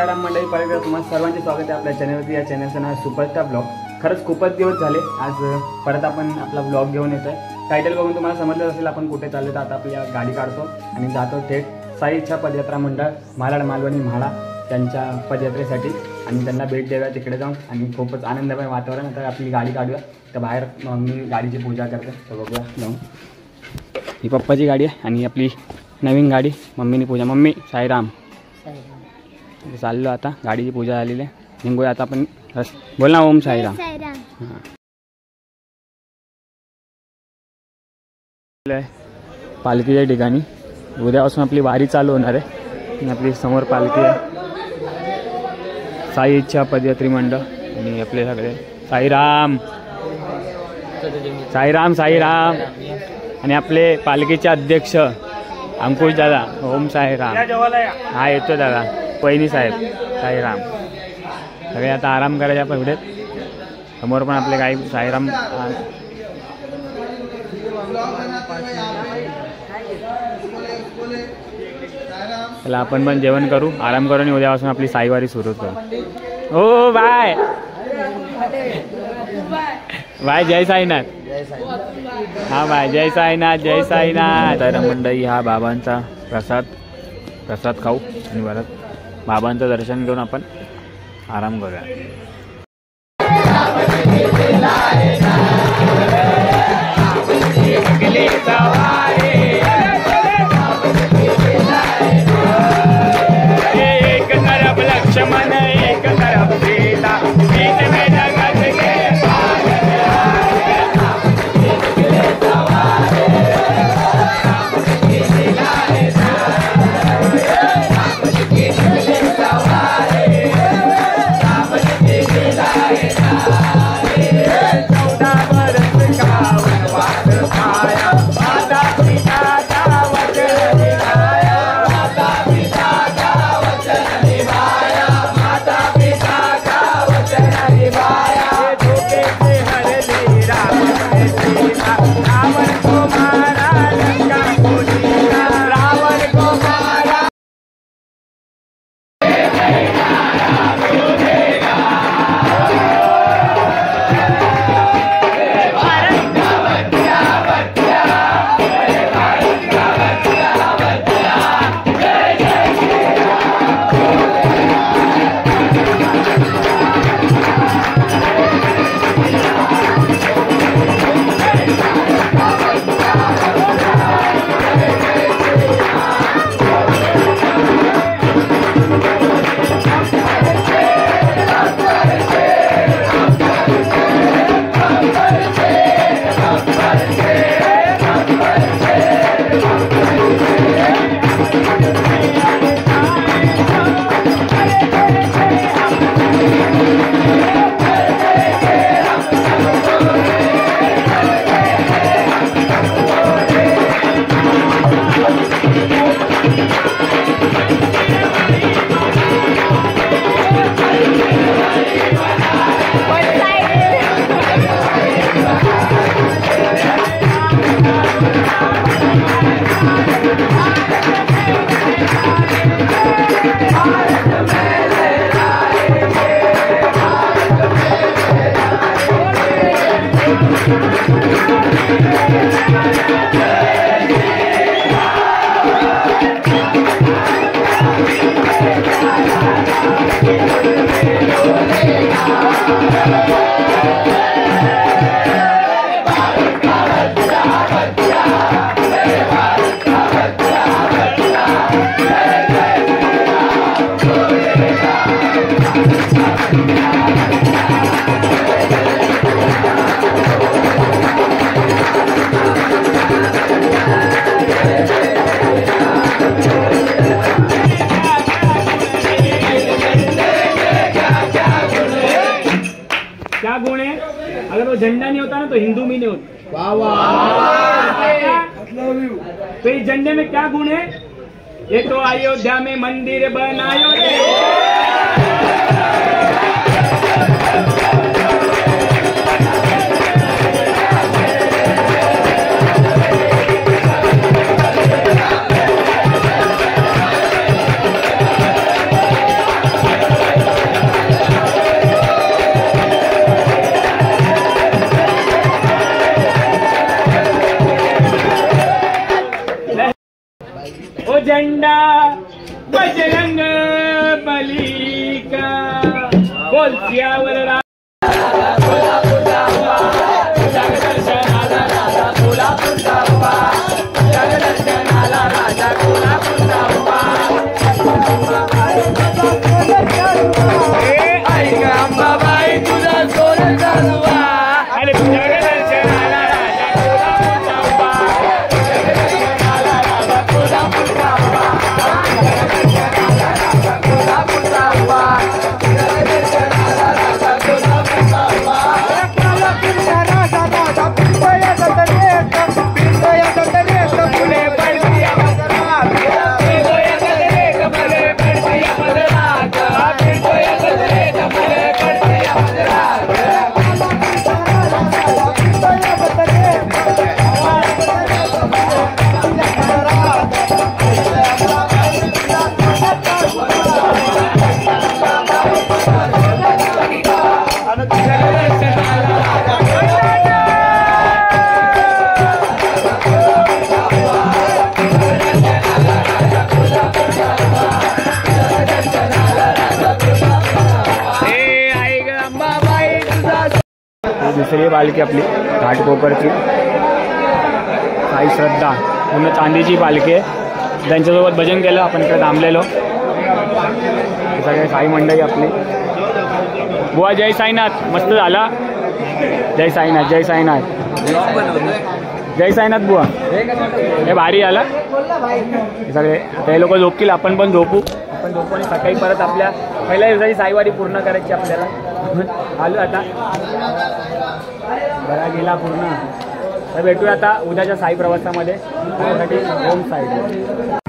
सीताराम मंडळी, परत तुम्हाला सर्वांचे स्वागत आहे आपल्या चॅनलवरती। या चॅनलचं नाव सुपरस्टार ब्लॉग। खरंच खूपच दिवस झाले, आज परत आपण आपला ब्लॉग घेऊन येतोय। टायटल बघून तुम्हाला समजलं असेल आपण कुठे चाललो। तर आता आपल्या गाडी काढतो आणि जातो थेट साई इच्छा पदयात्रा मंडळ मालाड मालवणी म्हाडा त्यांच्या पदयात्रेसाठी आणि त्यांना भेट देऊया तिकडे जाऊन। आणि खूपच आनंदमय वातावरण आहे। तर आपली गाडी काढूया। तर बाहेर मी गाडीची पूजा करते, तर बघूया जाऊन। ही पप्पाची गाडी आहे आणि आपली नवीन गाडी मम्मीने पूजा। मम्मी साईराम। चाललो आता, गाडीची पूजा झालेली आहे, निघूया आता आपण। बोल ना, ओम साईराम। पालखीच्या ठिकाणी उद्यापासून आपली वारी चालू होणार आहे आणि आपली समोर पालखी आहे, साई इच्छा पदयात्री मंडळ। आणि आपले सगळे साईराम साईराम साईराम। आणि आपले पालखीचे अध्यक्ष अंकुश दादा। ओम साईराम। हा येतो दादा, वहिनी साहेब साईराम। सगळे आता आराम करायच्या पुढे, समोर पण आपले काही साईराम। चला आपण पण जेवण करू, आराम करू आणि उद्यापासून आपली साईवारी सुरू करू। हो बाय बाय, जय साईनाथ। हा बाय, जय साईनाथ जय साईनाथ। तर मंडळी हा बाबांचा प्रसाद खाऊ आणि परत बाबांचं दर्शन घेऊन आपण आराम करूया। एक तरफ लक्ष्मण एक तरफ सीता, बीच में जगत के झंडा नहीं होता ना तो हिंदू भी नहीं होता। वाह वाह। तो इस झंडे में क्या गुण है? ये तो अयोध्या में मंदिर बनायो मुंडा बजरंग बली का बोलत्यावर दुसरी पालखी आपली घाटकोपरची साई श्रद्धा पूर्ण चांदीची पालखी आहे. त्यांच्यासोबत भजन केलं आपण इकडे थांबलेलो. सगळे साई मंडळी आपली. बुवा जय साईनाथ. मस्त झाला. जय साईनाथ जय साईनाथ जय साईनाथ बुवा. हे भारी आला. सगळे आता हे लोक झोपतील आपण पण झोपू. आपण झोपू आणि सकाळी परत आपल्या पहिल्या दिवसाची साईवारी पूर्ण करायची आपल्याला. आलो आता. बरा गेला पूर्ण. तर भेटूया आता उद्याच्या साई प्रवासामध्ये. ओम साई.